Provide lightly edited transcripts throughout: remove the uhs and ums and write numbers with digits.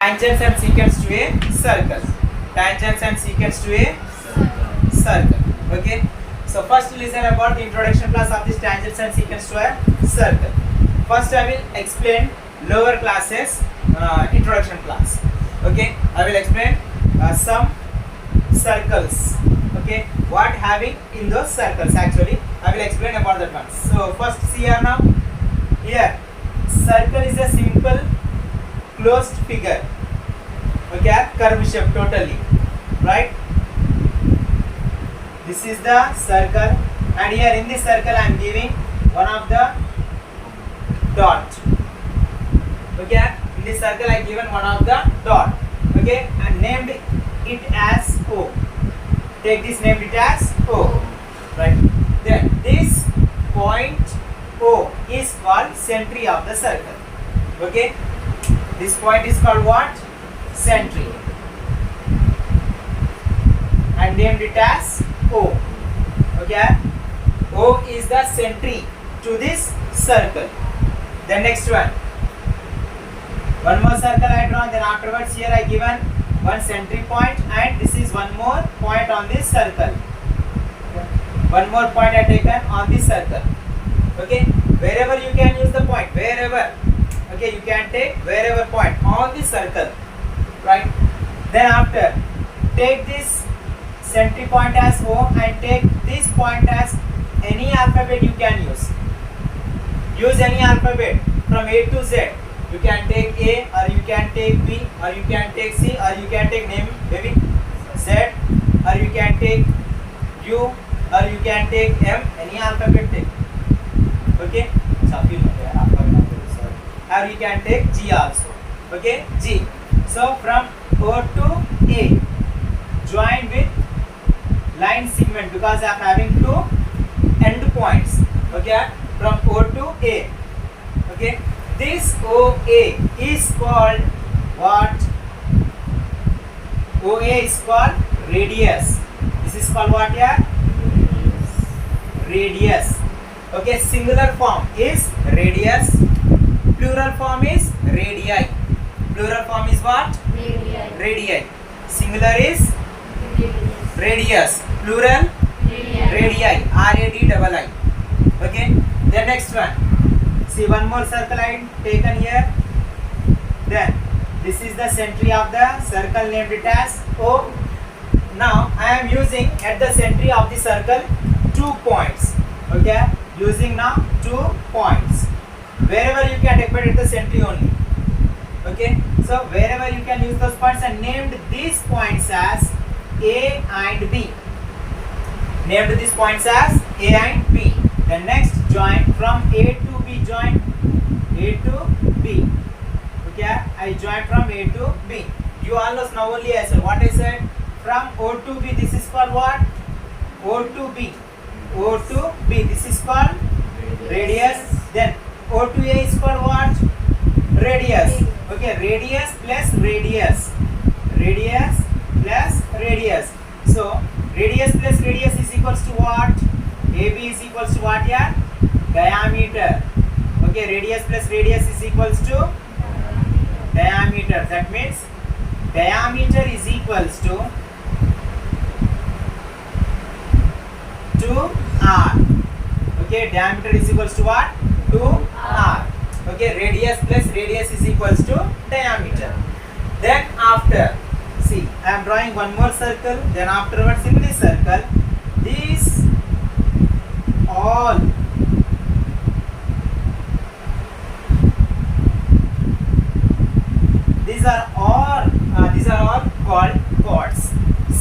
Tangents and secants to a circle. Tangents and secants to a circle. Okay. So first listen about the introduction class of this tangents and secants to a circle. First I will explain lower classes introduction class. Okay. I will explain some circles. Okay. What having in those circles actually. I will explain about that one. So first see here now. Here circle is a simple closed figure. Okay, curve shape totally, right? This is the circle, and here in this circle I am giving one of the dot. Okay, in this circle I given one of the dot. Okay, and named it as O. Take this, named it as O. Right. Then this point O is called centre of the circle. Okay. This point is called what? Centre. And named it as O. Okay. O is the centre to this circle. Then next one. One more circle I draw. Then afterwards here I given one centre point, and this is one more point on this circle. One more point I taken on this circle. Okay. Wherever you can use the point. Wherever. Okay, you can take wherever point on the circle, right? Then after, take this centre point as O and take this point as any alphabet you can use. Use any alphabet from A to Z. You can take A, or you can take B, or you can take C, or you can take name maybe Z, or you can take U, or you can take M. Any alphabet take. Okay. Or you can take G also. Okay, G. So from O to A, join with line segment because I am having two end points. Okay, from O to A. Okay, this OA is called what? OA is called radius. This is called what here? Radius. Okay, singular form is radius. Plural form is radii. Plural form is what? Radii. Radii. Singular is radius. Plural radii. R-A-D-I-I. Okay. The next one. See, one more circle I taken here. Then this is the centre of the circle, named it as O. Now I am using at the centre of the circle 2 points. Okay. Using now 2 points. Wherever you can take at the centre only. Okay. So wherever you can use those points, and named these points as A and B. Named these points as A and B. Then next join from A to B. Join A to B. Okay. I join from A to B. You all know now only I said what I said. From O to B. This is called what? O to B. O to B. This is called radius. Then O to A is called what? Radius. Okay, radius plus radius. Radius plus radius. So, radius plus radius is equals to what? AB is equals to what here? Diameter. Okay, radius plus radius is equals to diameter. That means diameter is equals to 2R. Okay, diameter is equals to what? 2R. Okay, radius plus radius is equals to diameter. Then after, see, I am drawing one more circle. Then afterwards in this circle, these all these are all called chords.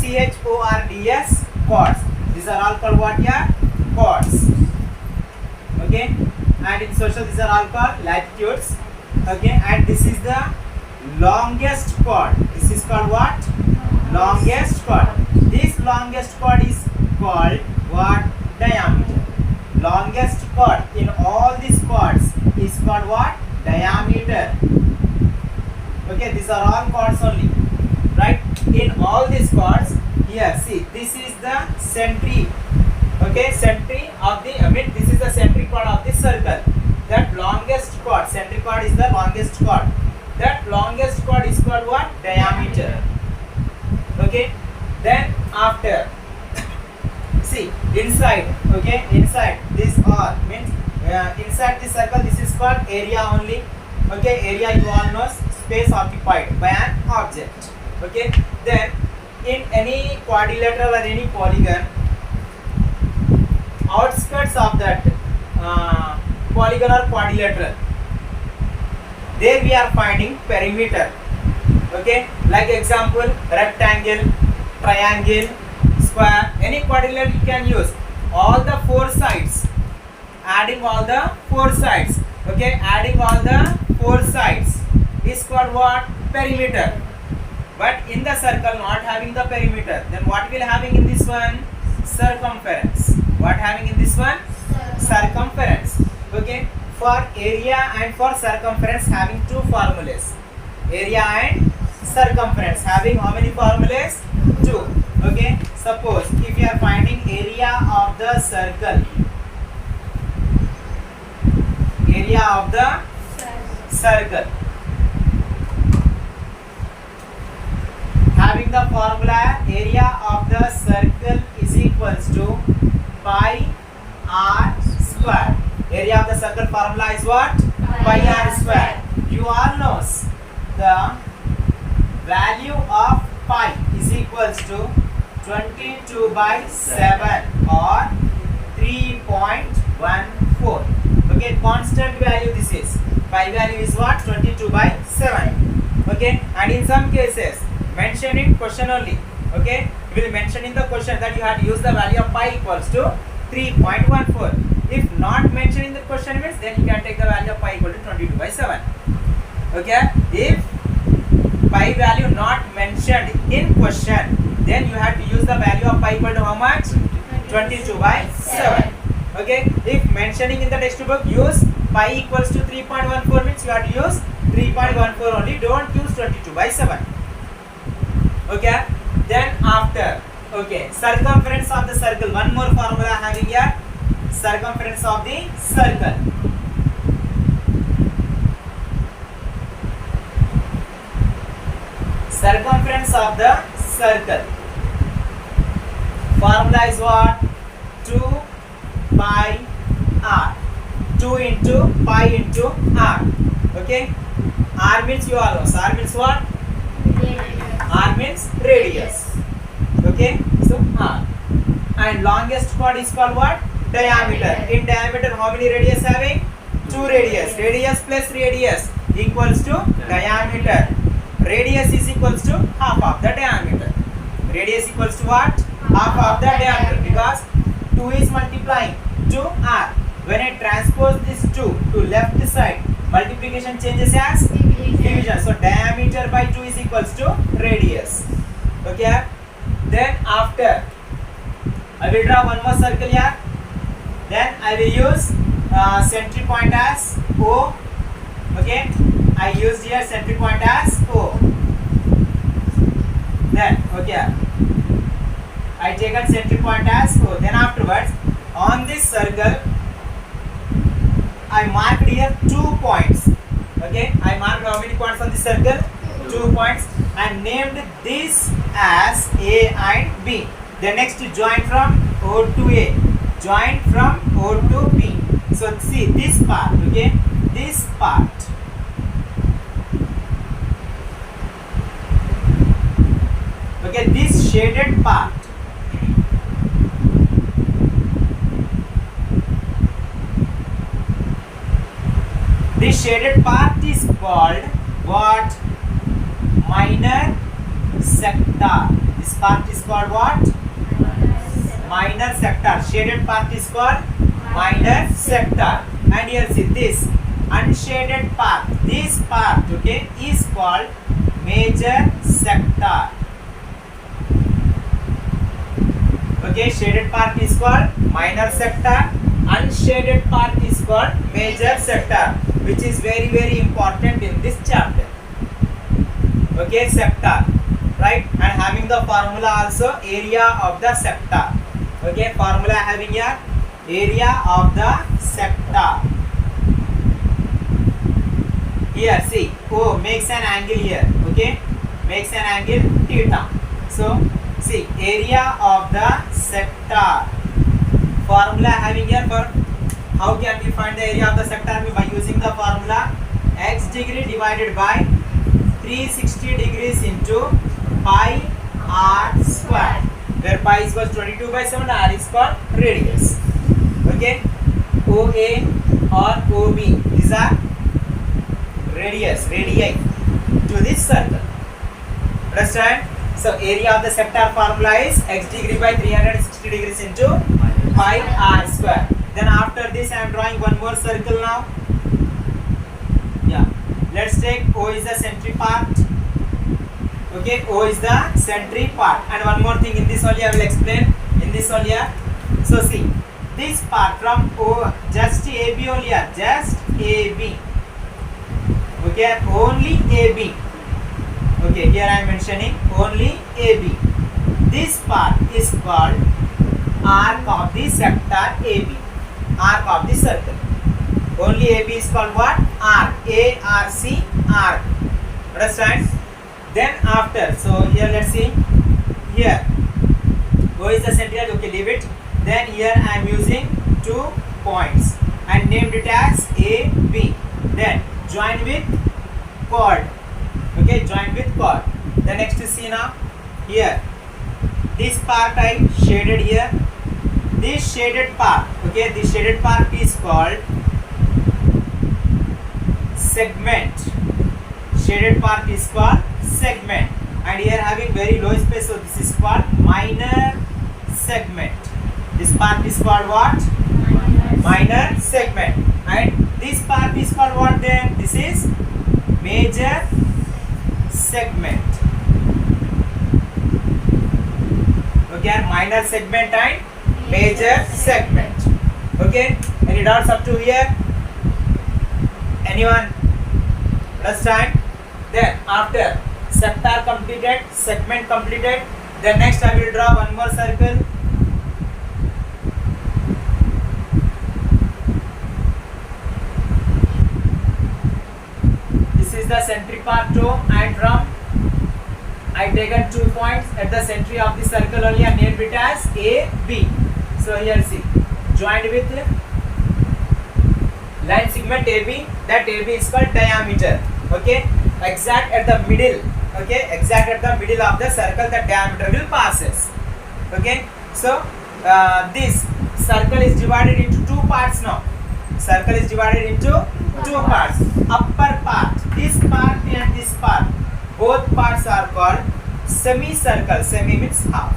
CHORDS chords. These are all called what here? Chords. Okay, and in social these are all called latitudes. Okay, and this is the longest chord. This is called what? Longest chord. This longest chord is called what? Diameter. Longest chord in all these chords is called what? Diameter. Okay, these are all chords only, right? In all these chords, here see, this is the centre. Okay, centre of the, this is the centre chord of this circle. That longest chord, centre chord is the longest chord. that longest chord is called what? Diameter. Okay, then after, see inside, okay, inside this R means inside this circle, this is called area only. Okay, area you all know, space occupied by an object. Okay, then in any quadrilateral or any polygon, outskirts of that polygon or quadrilateral, there we are finding perimeter. Okay, like example, rectangle, triangle, square, any quadrilateral you can use all the four sides, adding all the four sides. Okay, adding all the four sides is called what? Perimeter. But in the circle not having the perimeter, then what will having in this one? Circumference. What having in this one? Circumference. Okay, for area and for circumference having two formulas. Area and circumference having how many formulas? Two. Okay, suppose if you are finding area of the circle, area of the circle having the formula, area of the circle is equals to pi r square. Area of the circle formula is what? Pi r square. You all knows the value of pi is equals to 22 by 7 or 3.14. Okay, constant value this is. Pi value is what? 22 by 7. Okay, and in some cases mention in question only. Okay, we will mention in the question that you have to use the value of pi equals to 3.14. If not mentioned in the question means then you can take the value of pi equal to 22 by 7. Okay, if pi value not mentioned in question, then you have to use the value of pi equal to how much? 22 by 7. Okay, if mentioning in the textbook use pi equals to 3.14 means you have to use 3.14 only, don't use 22 by 7. Okay, then after, okay, circumference of the circle, one more formula having here, circumference of the circle. Circumference of the circle formula is what? 2 pi r. 2 into pi into r. Okay, r means you all know, r means what? R means radius. Okay, so r. And longest chord is called what? Diameter. In diameter how many radius having? 2 radius. Radius plus radius equals to diameter. Radius is equals to half of the diameter. Radius equals to what? Half of the diameter, because 2 is multiplying to r. When I transpose this 2 to left side, multiplication changes as division. So diameter by 2 is equals to radius. Okay. Then after, I will draw one more circle here. Then I will use centre point as O. Okay, I used here centre point as O. Then okay, I taken centre point as O. Then afterwards, on this circle, I marked here 2 points. Okay, I marked how many points on this circle? 2 points, and named this as A and B. The next join from O to A, join from O to B. So see this part. Okay, this part. Okay, this shaded part. This shaded part is called what? Minor sector. This part is called what? Minor sector. Shaded part is called minor sector. And here see this unshaded part. This part, okay, is called major sector. Okay, shaded part is called minor sector. Unshaded part is called major sector, which is very important in this chapter. Okay, sector, right? And having the formula also, area of the sector. Okay, formula having here, area of the sector here see O makes an angle here, okay, makes an angle theta. So see area of the sector, formula having here for how can we find the area of the sector by using the formula x degree divided by 360 degrees into pi r square, where pi is equal to 22/7, r is called radius. Okay, OA or OB, these are radii to this circle. Understand? So area of the sector formula is x degree by 360 degrees into pi r square. Then after this I am drawing one more circle now. Yeah, let's take O is the centric part. Okay, O is the centric part. And one more thing in this only I will explain. In this only, so see this part from O, just AB only, just AB. Okay, only AB. Okay, here I am mentioning only AB. This part is called arc of the sector AB, arc of the circle. Only AB is called what? Arc, ARC, arc. Understand? Then after, so here let's see, here O is the center, okay, leave it. Then here I am using 2 points and named it as A, B. Then join with chord. Okay, join with chord. The next see now, here this part I shaded here. This shaded part, okay, this shaded part is called segment. Shaded part is called segment, and here having very low space, so this is called minor segment. This part is called what? Minor segment. And this part is called what then? This is major segment. Okay, minor segment and major segment. Okay, any doubts up to here? Anyone? Understand? Then after sector completed, segment completed, then next I will draw one more circle. This is the centric part too, and from I taken 2 points at the center of the circle only and named it as A, B. So here see, joined with line segment AB, that AB is called diameter. Okay, exact at the middle. Okay, exact at the middle of the circle the diameter will passes. Okay, so this circle is divided into 2 parts now. Circle is divided into 2 parts. Upper part, this part and this part, both parts are called semicircle. Semi means half.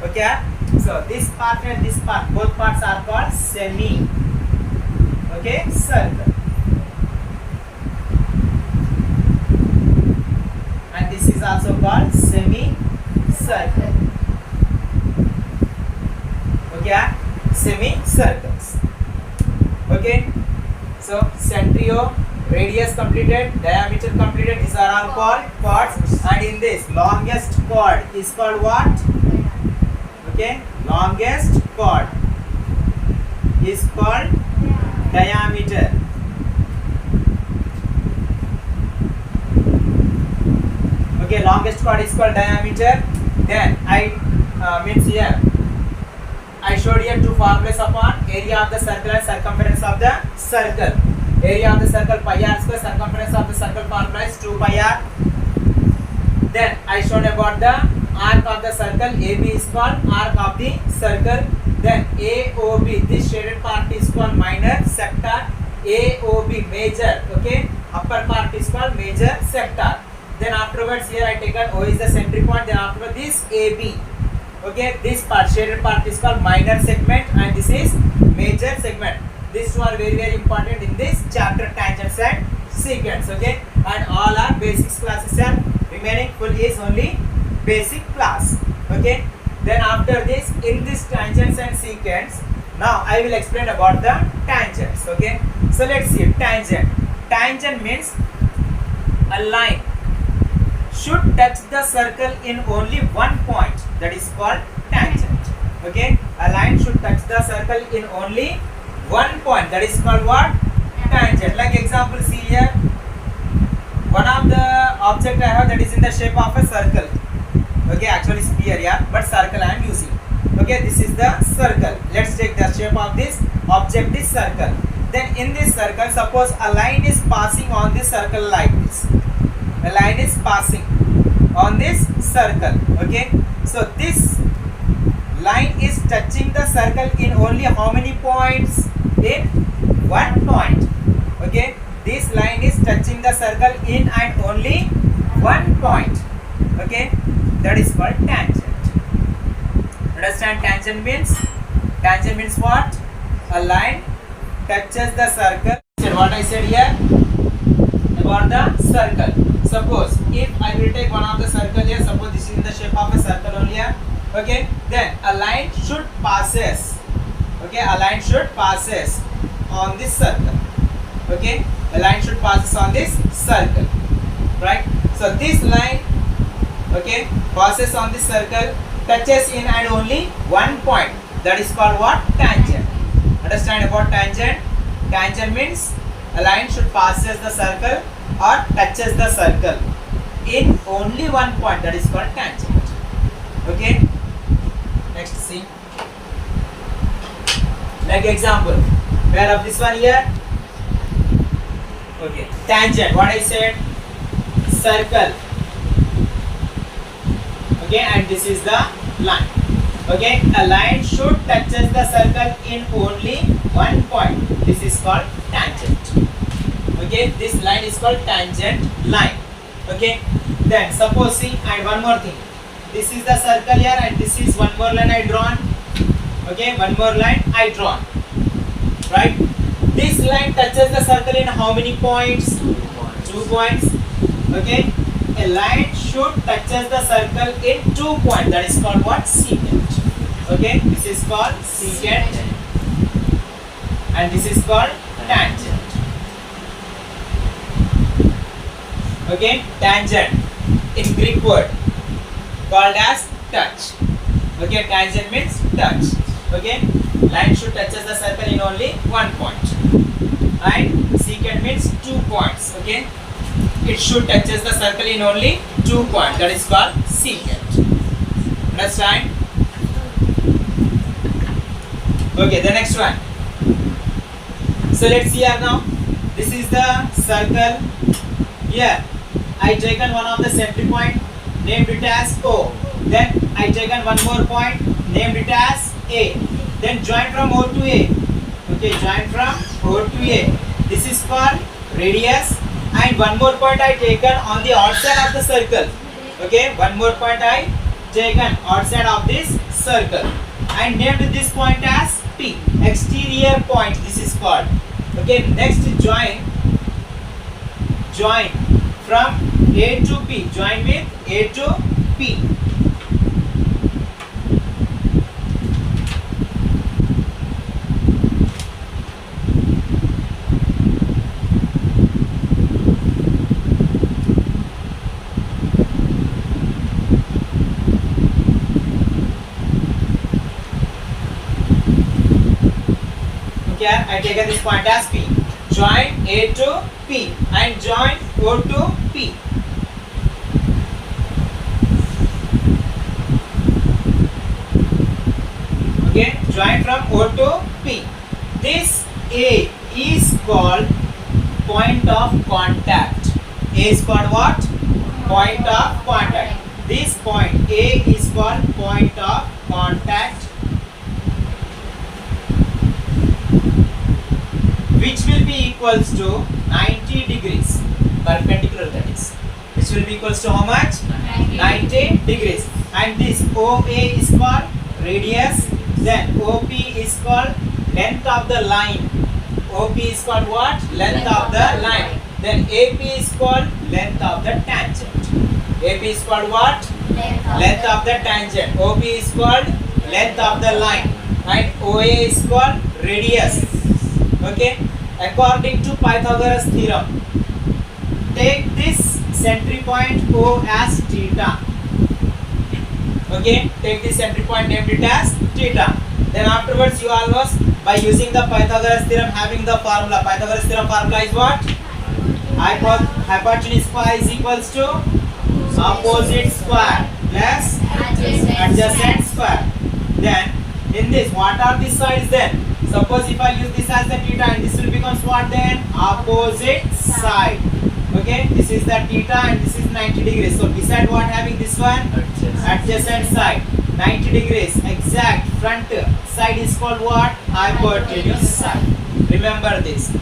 Okay, so this part and this part, both parts are called semi. Okay, circle. And this is also called semicircle. Okay, semicircles. Okay, so centrio, radius completed, diameter completed, these are all called chords. And in this longest chord is called what? Okay, longest chord is called diameter. Okay, longest chord is called diameter. Then I means here I showed here 2 formulas upon area of the circle and circumference of the circle. Area of the circle pi r square, circumference of the circle formula is 2 pi r. Then I showed about the arc of the circle. AB is called arc of the circle. Then AOB, this shaded part is called minor sector. AOB, major. Okay, upper part is called major sector. Then afterwards here I taken O is the centric point. Then afterwards this AB. Okay, this part, shaded part is called minor segment, and this is major segment. These two are very important in this chapter, tangents and secants. Okay, and all are basics classes are remaining. Full is only basic class. Okay, then after this, in this tangents and secants, now I will explain about the tangents. Okay, so let's see tangent. Tangent means a line should touch the circle in only one point, that is called tangent. Okay, a line should touch the circle in only one point, that is called what? Tangent. Like example, see here, one of the object I have that is in the shape of a circle. Okay, actually sphere, yeah, but circle I am using. Okay, this is the circle. Let's take the shape of this object, this circle. Then in this circle, suppose a line is passing on this circle like this. A line is passing on this circle. Okay, so this line is touching the circle in only how many points? In 1 point. Okay, this line is touching the circle in and only 1 point. Okay, that is called tangent. Understand tangent means? Tangent means what? A line touches the circle. What I said here about the circle. Suppose if I will take one of the circle here, suppose this is in the shape of a circle only here. Okay, then a line should passes. Okay, a line should passes on this circle. Okay, a line should passes on this circle. Right? So this line, okay, passes on this circle, touches in and only 1 point. That is called what? Tangent. Understand about tangent? Tangent means a line should passes the circle or touches the circle in only 1 point. That is called tangent. Okay. Next, see. Like example, where of this one here? Okay. Tangent. What I said? Circle. Okay, and this is the line. Okay, a line should touches the circle in only 1 point. This is called tangent. Okay, this line is called tangent line. Okay, then suppose see, and one more thing. This is the circle here, and this is one more line I drawn. Okay, one more line I drawn. Right? This line touches the circle in how many points? 2 points. Okay, a line should touches the circle in 2 points. That is called what? Secant. Okay, this is called secant, and this is called tangent. Okay, tangent in Greek word called as touch. Okay, tangent means touch. Okay, line should touches the circle in only 1 point, and secant means 2 points. Okay, it should touches the circle in only 2 points. That is called secant. Understand? Okay, the next one. So let's see here now. This is the circle. Here I taken one of the center point, named it as O. Then I taken one more point, named it as A. Then join from O to A. Okay, join from O to A. This is called radius. And one more point I taken on the outside of the circle. Okay, one more point I taken outside of this circle. I named this point as P. Exterior point. This is called. Okay, next join from A to P. Join with A to P. Here I take this point as P. Join A to P and join O to P. Okay, join from O to P. This A is called point of contact. A is called what? Point of contact. This point A is called point of contact, which will be equals to 90 degrees perpendicular, that is. Which will be equals to how much? 90 degrees. And this OA is called radius. Then OP is called length of the line. OP is called what? Length of the line. Then AP is called length of the tangent. AP is called what? Length of the tangent. OP is called length of the line. And OA is called radius. Okay, according to Pythagoras theorem, take this centre point O as theta. Okay, take this centre point, named it as theta. Then afterwards you always, by using the Pythagoras theorem, having the formula, Pythagoras theorem formula is what? Hypotenuse square is equals to opposite square plus adjacent square. Then in this, what are these sides then? Suppose if I use this as the theta, and this will become what then? Opposite side. Okay, this is the theta and this is 90 degrees. So beside what having this one? Adjacent side. 90 degrees exact front side is called what? Hypotenuse side. Remember this.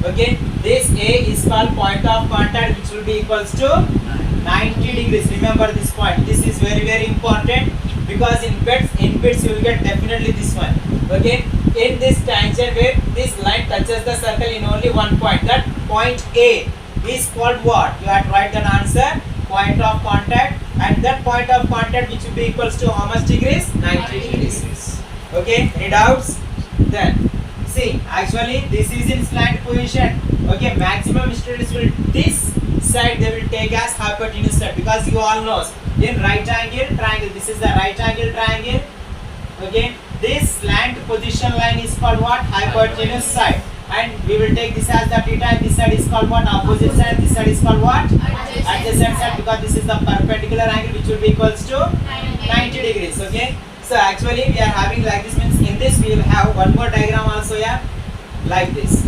Okay, this A is called point of contact, which will be equals to 90 degrees. Remember this point. This is very important, because in bits you will get definitely this one. Okay, in this tangent where this line touches the circle in only one point, that point A is called what? You have to write the answer, point of contact, and that point of contact which will be equals to how much degrees? 90 degrees. Okay, any doubts? Then see, actually this is in slant position. Okay, maximum students will this side they will take as hypotenuse side, because you all know in right angle triangle, this is the right angle triangle. Okay, this slant position line is called what? Hypotenuse side. And we will take this as the theta, and this side is called what? Opposite side. This side is called what? Adjacent side, because this is the perpendicular angle which will be equals to 90 degrees. Okay, so actually we are having like this, means in this we will have one more diagram also, yeah, like this.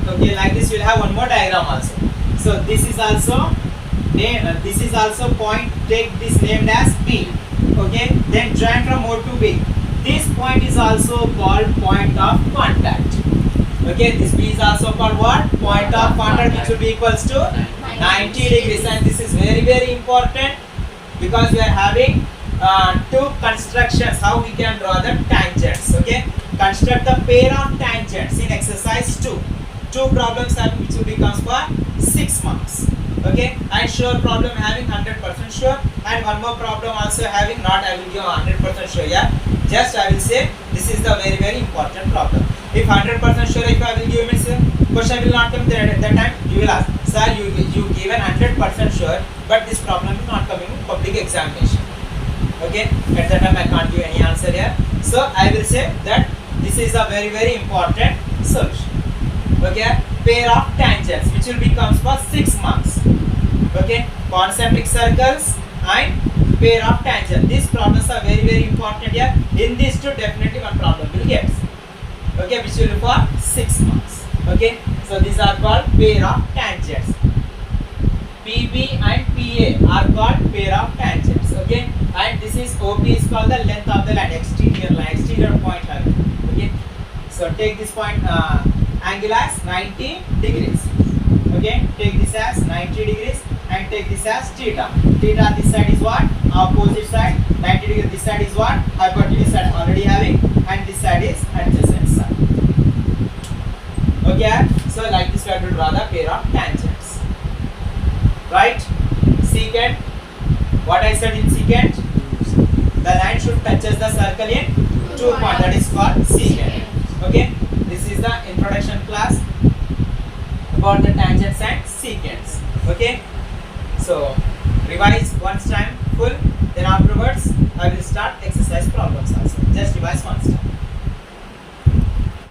Okay, like this we will have one more diagram also. So this is also this is also point, take this named as B. Okay, then join from O to B. This point is also called point of contact. Okay, this B is also called what? Point of contact, which will be equals to 90 degrees. And this is very important, because we are having two constructions how we can draw the tangents. Okay, construct the pair of tangents in exercise 2. Two problems having which will becomes for 6 marks. Okay, and sure problem having 100% sure, and one more problem also having not I will give 100% sure. Yeah, just I will say this is the very important problem. If 100% sure, if I will give means question will not come there at that time, you will ask, sir, you given 100% sure, but this problem is not coming in public examination. Okay, at that time I can't give any answer here. So I will say that this is a very important solution. Okay, pair of tangents which will becomes for 6 marks. Okay, concentric circles and pair of tangents. These problems are very important here. In these two, definitely one problem will get. Okay, which will be for 6 marks. Okay, so these are called pair of tangents. PB and PA are called pair of tangents. Okay, and this is OP is called the length of the line, exterior point. Okay, so take this point angle as 90 degrees. Okay, take this as 90 degrees and take this as theta. Theta, this side is what? Opposite side. 90 degrees, this side is what? Hypotenuse side already having, and this side is adjacent side. Okay, so like this we have to draw the pair of tangents. Right? Secant, what I said in secant, the line should touches the circle in 2 points, that is called secant. Okay, this is the introduction class about the tangents and secants. Okay, so revise once time full, then afterwards I will start exercise problems also. Just revise once time.